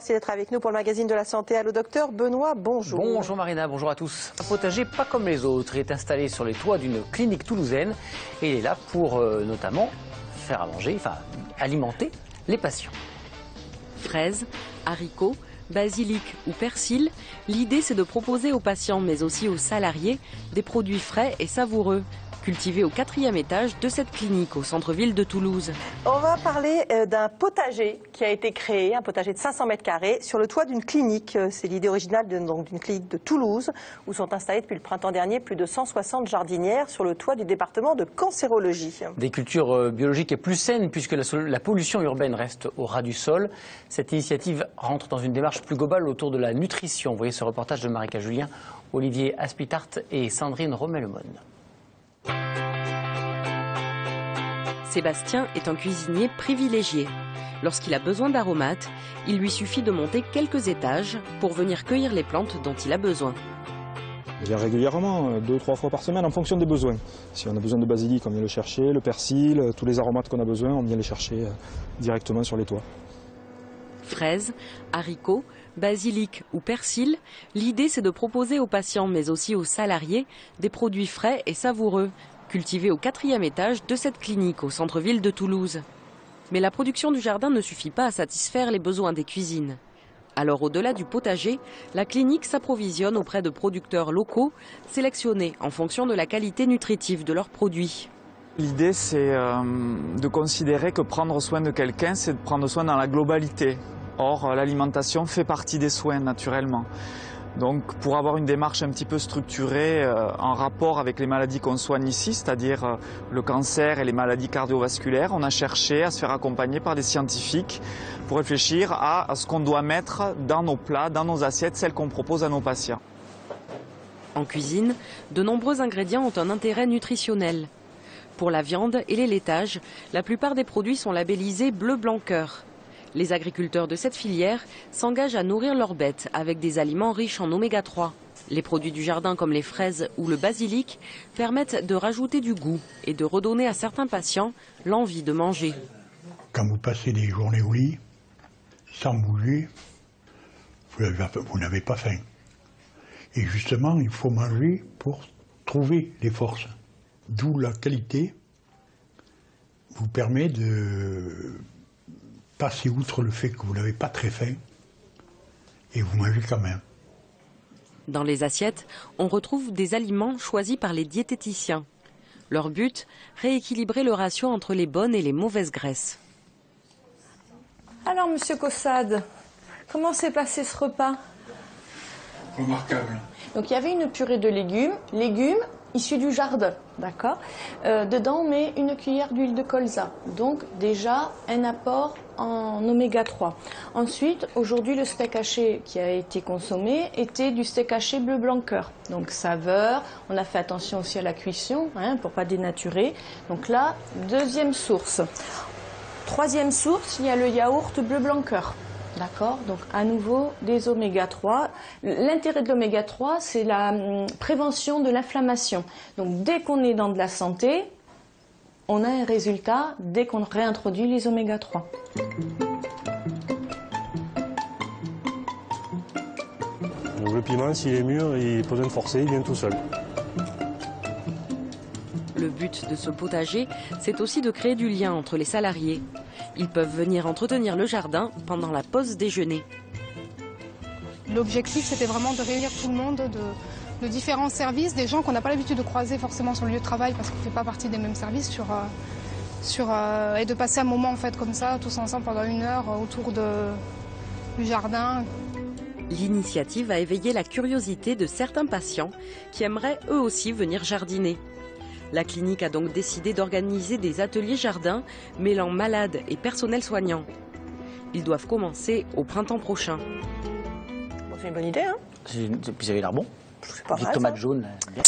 merci d'être avec nous pour le magazine de la santé. Allô docteur Benoît, bonjour. Bonjour Marina, bonjour à tous. Un potager pas comme les autres, il est installé sur les toits d'une clinique toulousaine et il est là pour notamment faire à manger, enfin alimenter les patients. Fraises, haricots, basilic ou persil, l'idée c'est de proposer aux patients mais aussi aux salariés des produits frais et savoureux, cultivés au 4e étage de cette clinique au centre-ville de Toulouse. On va parler d'un potager qui a été créé, un potager de 500 mètres carrés sur le toit d'une clinique. C'est l'idée originale d'une clinique de Toulouse où sont installées depuis le printemps dernier plus de 160 jardinières sur le toit du département de cancérologie. Des cultures biologiques et plus saines puisque la pollution urbaine reste au ras du sol. Cette initiative rentre dans une démarche plus globale autour de la nutrition. Vous voyez ce reportage de Marika Julien, Olivier Aspitart et Sandrine Romelmone. Sébastien est un cuisinier privilégié. Lorsqu'il a besoin d'aromates, il lui suffit de monter quelques étages pour venir cueillir les plantes dont il a besoin. Je viens régulièrement, 2-3 fois par semaine en fonction des besoins. Si on a besoin de basilic, on vient le chercher, le persil, tous les aromates qu'on a besoin, on vient les chercher directement sur les toits. Fraises, haricots, basilic ou persil, l'idée c'est de proposer aux patients mais aussi aux salariés des produits frais et savoureux, cultivés au 4e étage de cette clinique au centre-ville de Toulouse. Mais la production du jardin ne suffit pas à satisfaire les besoins des cuisines. Alors au-delà du potager, la clinique s'approvisionne auprès de producteurs locaux, sélectionnés en fonction de la qualité nutritive de leurs produits. L'idée, c'est de considérer que prendre soin de quelqu'un, c'est de prendre soin dans la globalité. Or, l'alimentation fait partie des soins, naturellement. Donc, pour avoir une démarche un petit peu structurée en rapport avec les maladies qu'on soigne ici, c'est-à-dire le cancer et les maladies cardiovasculaires, on a cherché à se faire accompagner par des scientifiques pour réfléchir à ce qu'on doit mettre dans nos plats, dans nos assiettes, celles qu'on propose à nos patients. En cuisine, de nombreux ingrédients ont un intérêt nutritionnel. Pour la viande et les laitages, la plupart des produits sont labellisés bleu blanc cœur. Les agriculteurs de cette filière s'engagent à nourrir leurs bêtes avec des aliments riches en oméga 3. Les produits du jardin comme les fraises ou le basilic permettent de rajouter du goût et de redonner à certains patients l'envie de manger. Quand vous passez des journées au lit, sans bouger, vous n'avez pas faim. Et justement, il faut manger pour trouver les forces. D'où la qualité vous permet de passer outre le fait que vous n'avez pas très faim et vous mangez quand même. Dans les assiettes, on retrouve des aliments choisis par les diététiciens. Leur but, rééquilibrer le ratio entre les bonnes et les mauvaises graisses. Alors, monsieur Caussade, comment s'est passé ce repas? Remarquable. Donc, il y avait une purée de légumes issus du jardin, d'accord. Dedans, on met une cuillère d'huile de colza. Donc, déjà, un apport en oméga 3. Ensuite, aujourd'hui, le steak haché qui a été consommé était du steak haché bleu blanc cœur. Donc, saveur. On a fait attention aussi à la cuisson, pour pas dénaturer. Donc là, deuxième source. Troisième source, il y a le yaourt bleu blanc cœur. D'accord, donc à nouveau des oméga 3. L'intérêt de l'oméga 3, c'est la prévention de l'inflammation. Donc dès qu'on est dans de la santé, on a un résultat dès qu'on réintroduit les oméga 3. Donc le piment, s'il est mûr, il n'a pas besoin de forcer, il vient tout seul. Le but de ce potager, c'est aussi de créer du lien entre les salariés. Ils peuvent venir entretenir le jardin pendant la pause déjeuner. L'objectif, c'était vraiment de réunir tout le monde de différents services, des gens qu'on n'a pas l'habitude de croiser forcément sur le lieu de travail parce qu'on ne fait pas partie des mêmes services, et de passer un moment en fait comme ça, tous ensemble pendant 1 heure autour du jardin. L'initiative a éveillé la curiosité de certains patients qui aimeraient eux aussi venir jardiner. La clinique a donc décidé d'organiser des ateliers jardin mêlant malades et personnel soignant. Ils doivent commencer au printemps prochain. Bon, c'est une bonne idée, hein? Puis ça avait l'air bon. C'est pas Petite mal, tomate ça. jaune. Bien.